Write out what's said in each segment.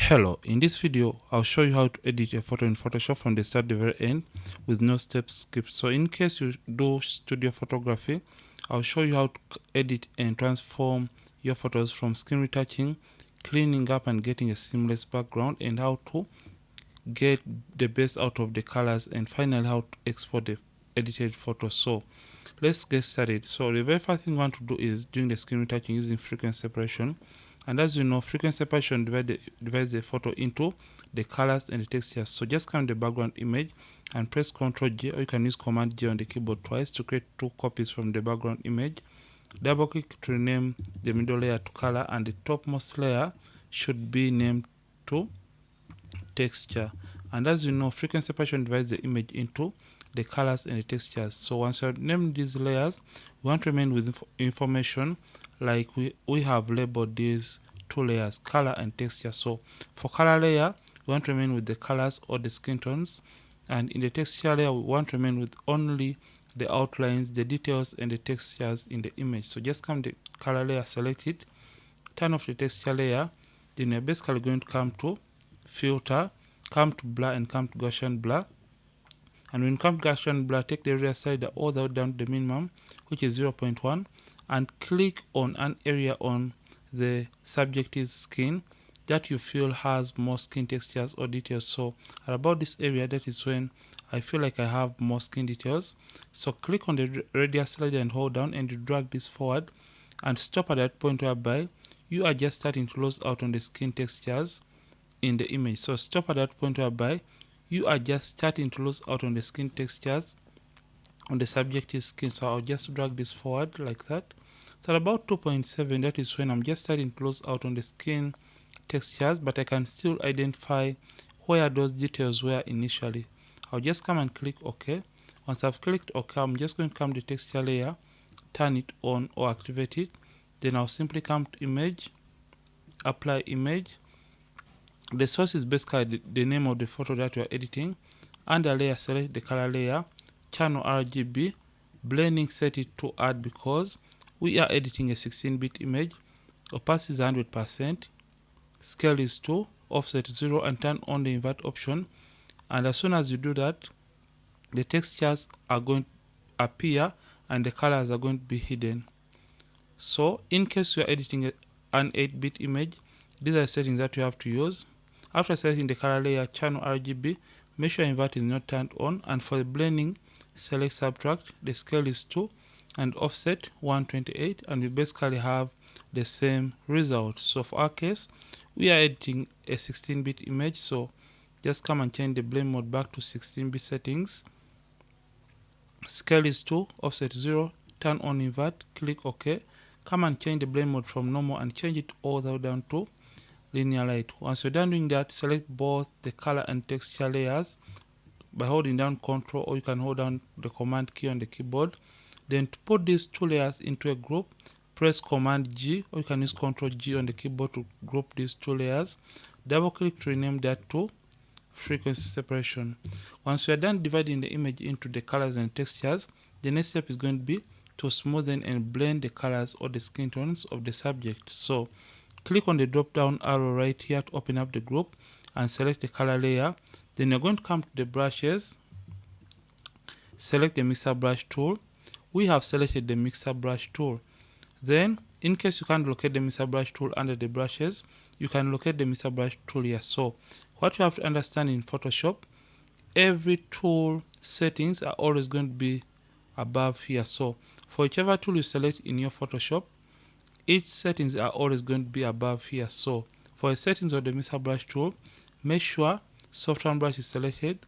Hello, in this video I'll show you how to edit a photo in Photoshop from the start to the very end with no steps skipped. So in case you do studio photography, I'll show you how to edit and transform your photos from skin retouching, cleaning up and getting a seamless background, and how to get the best out of the colors, and finally how to export the edited photos. So let's get started. So the very first thing you want to do is doing the skin retouching using frequency separation. And as you know, frequency separation divides the photo into the colors and the textures. So just come to the background image and press Ctrl J, or you can use Command J on the keyboard twice to create two copies from the background image. Double click to rename the middle layer to color, and the topmost layer should be named to texture. And as you know, frequency separation divides the image into the colors and the textures. So once you have named these layers, we want to remain with information like we have labeled these two layers, color and texture. So for color layer, we want to remain with the colors or the skin tones, and in the texture layer we want to remain with only the outlines, the details and the textures in the image. So just come to the color layer, select it, turn off the texture layer, then you're basically going to come to filter, come to blur and come to Gaussian blur. And when you come to Gaussian blur, take the area slider all the way down to the minimum, which is 0.1, and click on an area on the subject's skin that you feel has more skin textures or details. So at about this area, that is when I feel like I have more skin details. So click on the radius slider and hold down, and you drag this forward and stop at that point whereby you are just starting to lose out on the skin textures in the image. So stop at that point whereby you are just starting to lose out on the skin textures on the subject's skin. So I'll just drag this forward like that. So at about 2.7, that is when I'm just starting to lose out on the skin textures, but I can still identify where those details were initially. I'll just come and click OK. Once I've clicked OK, I'm just going to come to the texture layer, turn it on or activate it. Then I'll simply come to image, apply image. The source is basically the name of the photo that you are editing. Under layer, select the color layer, channel RGB, blending set it to add because we are editing a 16-bit image. Opacity is 100%, scale is 2, offset 0, and turn on the invert option. And as soon as you do that, the textures are going to appear and the colors are going to be hidden. So in case you are editing an 8-bit image, these are the settings that you have to use. After selecting the color layer, channel RGB, make sure invert is not turned on, and for the blending, select subtract, the scale is 2, and offset 128, and we basically have the same result. So for our case, we are editing a 16-bit image, so just come and change the blend mode back to 16-bit settings. Scale is 2, offset 0, turn on invert, click OK. Come and change the blend mode from normal and change it all the way down to linear light. Once you're done doing that, select both the color and texture layers by holding down Ctrl, or you can hold down the Command key on the keyboard. Then to put these two layers into a group, press Command G, or you can use Ctrl G on the keyboard to group these two layers. Double click to rename that to frequency separation. Once you are done dividing the image into the colors and textures, the next step is going to be to smoothen and blend the colors or the skin tones of the subject. So click on the drop down arrow right here to open up the group and select the color layer. Then you're going to come to the brushes, select the mixer brush tool. We have selected the mixer brush tool. Then in case you can't locate the mixer brush tool under the brushes, you can locate the mixer brush tool here. So what you have to understand in Photoshop, every tool settings are always going to be above here. So for whichever tool you select in your Photoshop, each settings are always going to be above here. So for the settings of the mixer brush tool, make sure soft round brush is selected,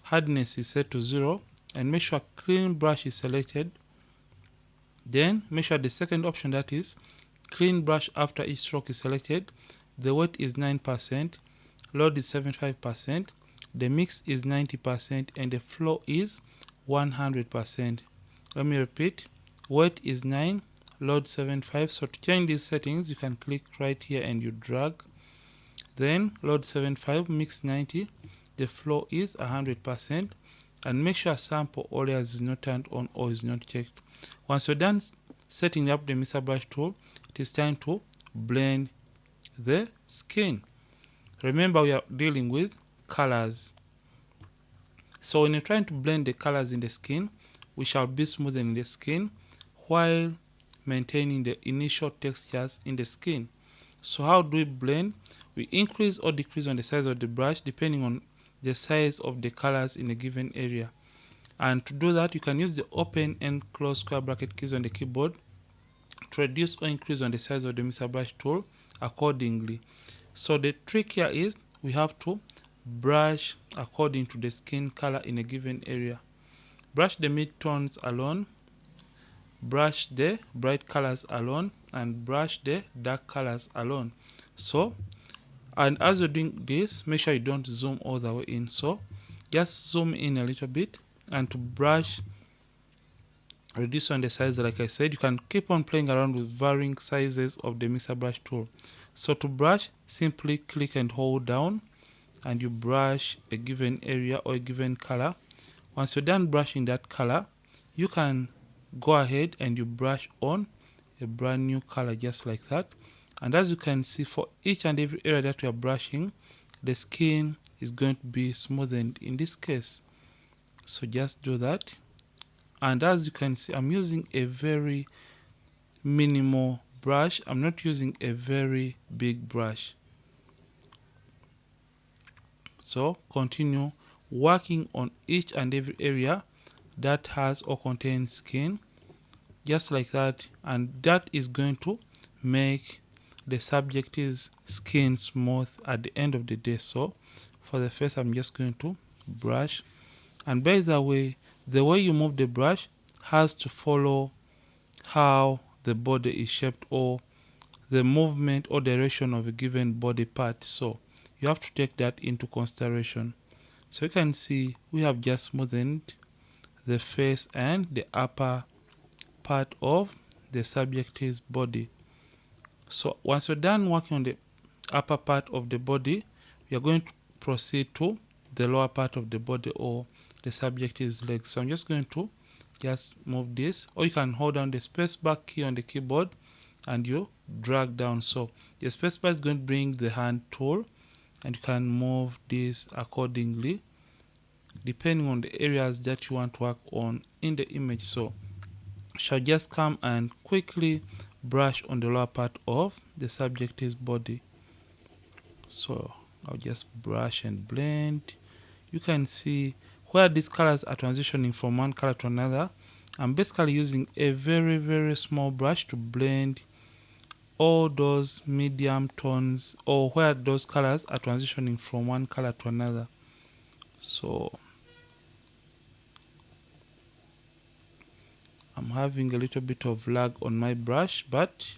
hardness is set to 0, and make sure clean brush is selected. Then make sure the second option, that is clean brush after each stroke, is selected. The weight is 9%, load is 75%, the mix is 90%, and the flow is 100%. Let me repeat, weight is 9, load 75. So to change these settings, you can click right here and you drag. Then load 75, mix 90, the flow is 100%, and make sure sample all layers is not turned on or is not checked. Once you're done setting up the mixer brush tool, it is time to blend the skin. Remember, we are dealing with colors. So when you're trying to blend the colors in the skin, we shall be smoothing the skin while maintaining the initial textures in the skin. So how do we blend? We increase or decrease on the size of the brush depending on the size of the colors in a given area. And to do that, you can use the open and close square bracket keys on the keyboard to reduce or increase on the size of the mixer brush tool accordingly. So the trick here is we have to brush according to the skin color in a given area. Brush the mid-tones alone, brush the bright colors alone, and brush the dark colors alone. So, and as you're doing this, make sure you don't zoom all the way in. So just zoom in a little bit, and to brush, reduce on the size. Like I said, you can keep on playing around with varying sizes of the mixer brush tool. So to brush, simply click and hold down, and you brush a given area or a given color. Once you're done brushing that color, you can go ahead and you brush on a brand new color just like that. And as you can see, for each and every area that we are brushing, the skin is going to be smoothened in this case. So just do that. And as you can see, I'm using a very minimal brush. I'm not using a very big brush. So continue working on each and every area that has or contains skin, just like that, and that is going to make the subject's skin smooth at the end of the day. So for the face, I'm just going to brush, and by the way you move the brush has to follow how the body is shaped, or the movement or direction of a given body part. So you have to take that into consideration. So you can see we have just smoothened the face and the upper part of the subject's body. So once you're done working on the upper part of the body, we are going to proceed to the lower part of the body, or the subject's legs. So I'm just going to just move this, or you can hold down the spacebar key on the keyboard and you drag down. So the spacebar is going to bring the hand tool, and you can move this accordingly depending on the areas that you want to work on in the image. So shall just come and quickly brush on the lower part of the subject's body. So I'll just brush and blend. You can see where these colors are transitioning from one color to another. I'm basically using a very small brush to blend all those medium tones, or where those colors are transitioning from one color to another. So I'm having a little bit of lag on my brush, but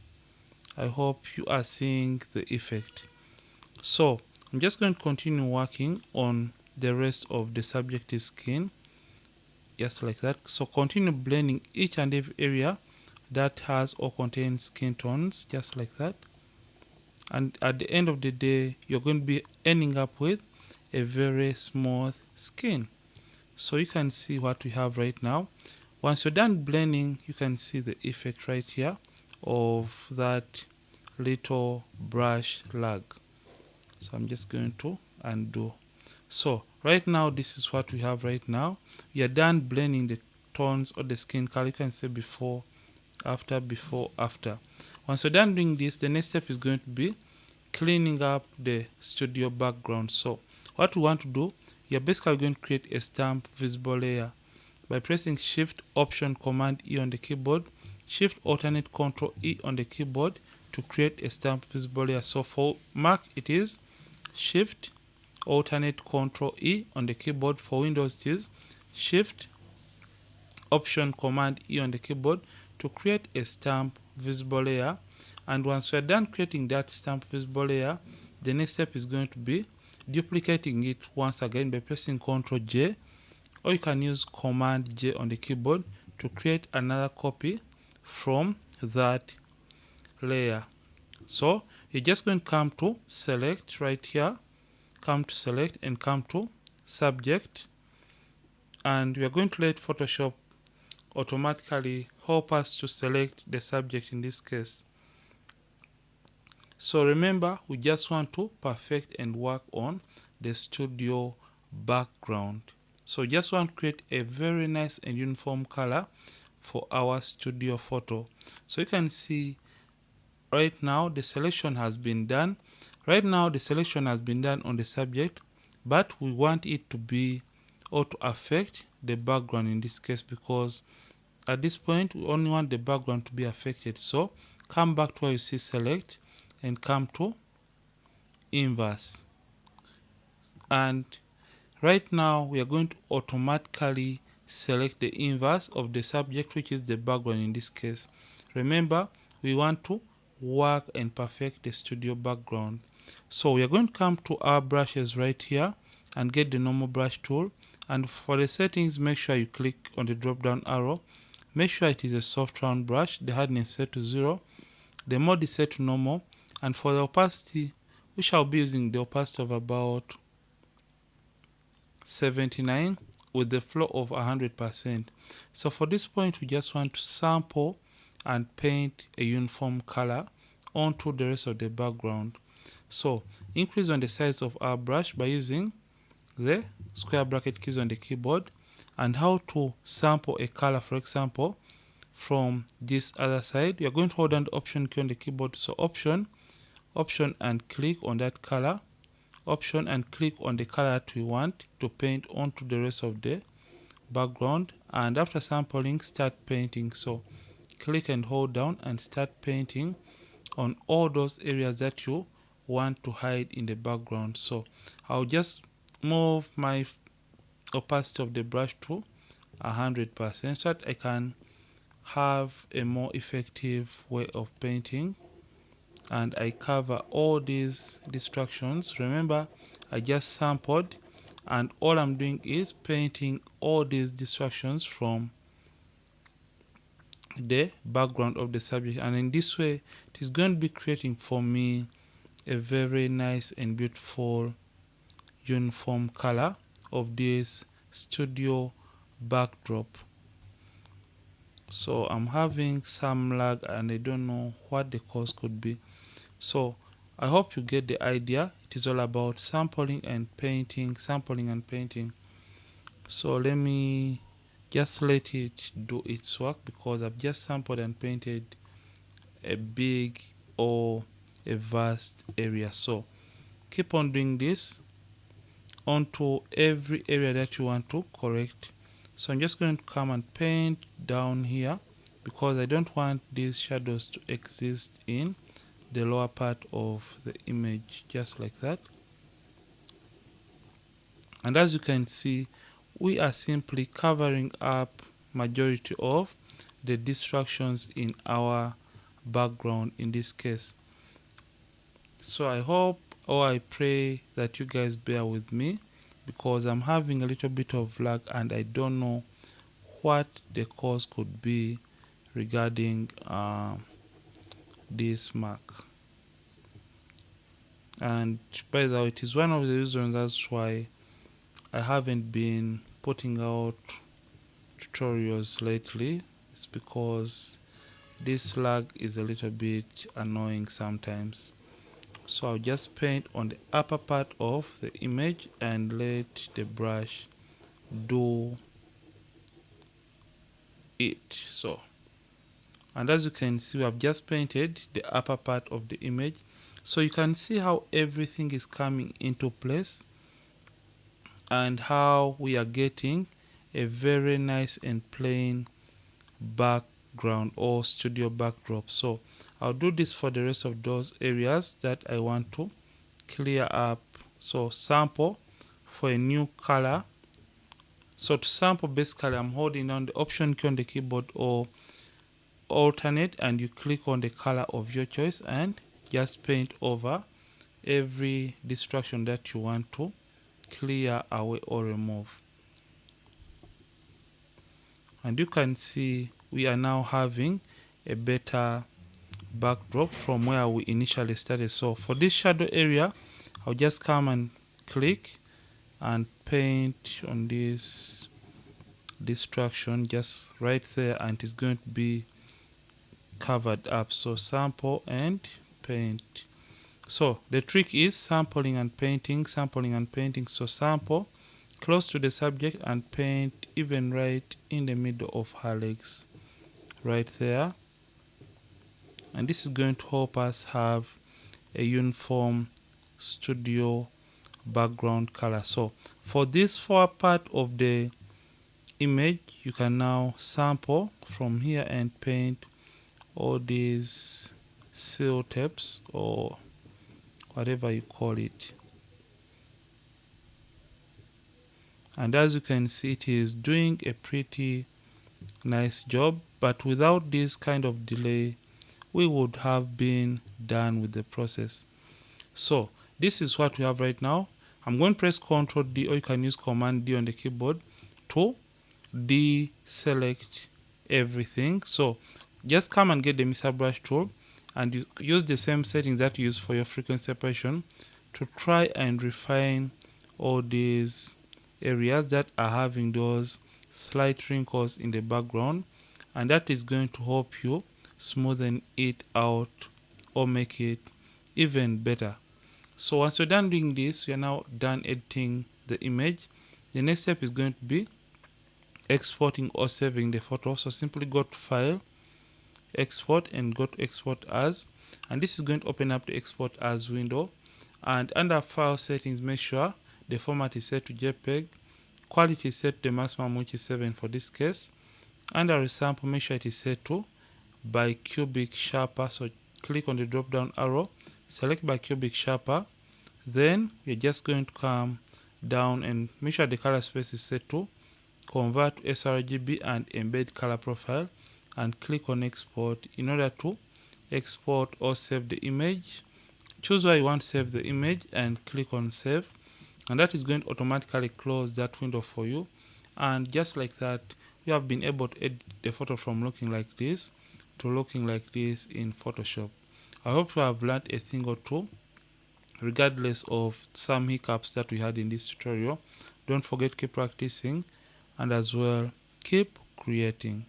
I hope you are seeing the effect. So I'm just going to continue working on the rest of the subject's skin, just like that. So continue blending each and every area that has or contains skin tones, just like that. And at the end of the day, you're going to be ending up with a very smooth skin. So you can see what we have right now. Once you're done blending, you can see the effect right here of that little brush lag. So I'm just going to undo. So right now, this is what we have right now. We are done blending the tones or the skin color. You can say before, after, before, after. Once you're done doing this, the next step is going to be cleaning up the studio background. So what we want to do, you're basically going to create a stamp visible layer by pressing Shift Option Command E on the keyboard, Shift Alternate Control E on the keyboard to create a stamp visible layer. So for Mac, it is Shift Alternate Control E on the keyboard. For Windows, it is Shift Option Command E on the keyboard to create a stamp visible layer. And once we're done creating that stamp visible layer, the next step is going to be duplicating it once again by pressing Ctrl J, or you can use Command J on the keyboard to create another copy from that layer. So you're just going to come to select right here, come to select and come to subject, and we are going to let Photoshop automatically help us to select the subject in this case. So remember, we just want to perfect and work on the studio background. So just want to create a very nice and uniform color for our studio photo. So you can see right now the selection has been done. Right now the selection has been done on the subject, but we want it to be or to affect the background in this case, because at this point we only want the background to be affected. So come back to where you see select and come to inverse, and right now we are going to automatically select the inverse of the subject, which is the background in this case. Remember, we want to work and perfect the studio background. So we are going to come to our brushes right here and get the normal brush tool, and for the settings make sure you click on the drop down arrow. Make sure it is a soft round brush, the hardness set to 0, the mode is set to normal, and for the opacity we shall be using the opacity of about 79 with the flow of 100%. So for this point we just want to sample and paint a uniform color onto the rest of the background. So increase on the size of our brush by using the square bracket keys on the keyboard, and how to sample a color, for example from this other side, you're going to hold down the option key on the keyboard. So option and click on that color, option and click on the color that we want to paint onto the rest of the background, and after sampling start painting. So click and hold down and start painting on all those areas that you want to hide in the background. So I'll just move my opacity of the brush to 100% so that I can have a more effective way of painting, and I cover all these distractions. Remember, I just sampled, and all I'm doing is painting all these distractions from the background of the subject, and in this way it is going to be creating for me a very nice and beautiful uniform color of this studio backdrop. So I'm having some lag and I don't know what the cause could be. So I hope you get the idea. It is all about sampling and painting, sampling and painting. So let me just let it do its work, because I've just sampled and painted a big or a vast area. So keep on doing this onto every area that you want to correct. So I'm just going to come and paint down here, because I don't want these shadows to exist in the lower part of the image, just like that. And as you can see, we are simply covering up majority of the distractions in our background in this case. So I hope or I pray that you guys bear with me, because I'm having a little bit of lag and I don't know what the cause could be regarding this mark. And by the way, it is one of the reasons that's why I haven't been putting out tutorials lately. It's because this lag is a little bit annoying sometimes. So I'll just paint on the upper part of the image and let the brush do it. So, and as you can see, we have just painted the upper part of the image. So you can see how everything is coming into place and how we are getting a very nice and plain background or studio backdrop. So I'll do this for the rest of those areas that I want to clear up. So sample for a new color. So to sample, basically I'm holding down the option key on the keyboard or alternate, and you click on the color of your choice and just paint over every distraction that you want to clear away or remove. And you can see we are now having a better backdrop from where we initially started. So for this shadow area, I'll just come and click and paint on this distraction just right there, and it's going to be covered up. So sample and paint. So the trick is sampling and painting, So sample close to the subject and paint even right in the middle of her legs, right there. And this is going to help us have a uniform studio background color. So for this far part of the image, you can now sample from here and paint all these seal tapes or whatever you call it. And as you can see, it is doing a pretty nice job, but without this kind of delay we would have been done with the process. So this is what we have right now. I'm going to press Ctrl D, or you can use Command D on the keyboard to deselect everything. So just come and get the Mr. Brush tool and you use the same settings that you use for your frequency separation to try and refine all these areas that are having those slight wrinkles in the background, and that is going to help you smoothen it out or make it even better. So once you're done doing this, you're now done editing the image. The next step is going to be exporting or saving the photo. So simply go to File, Export, and go to Export As, and this is going to open up the Export As window. And under File Settings, make sure the format is set to JPEG, quality is set to the maximum, which is 7 for this case. Under Resample, make sure it is set to Bicubic Sharper. So click on the drop down arrow, select Bicubic Sharper, then you're just going to come down and make sure the color space is set to Convert to sRGB and Embed Color Profile, and click on Export in order to export or save the image. Choose where you want to save the image and click on Save, and that is going to automatically close that window for you. And just like that, you have been able to edit the photo from looking like this to looking like this in Photoshop. I hope you have learned a thing or two regardless of some hiccups that we had in this tutorial. Don't forget, keep practicing, and as well keep creating.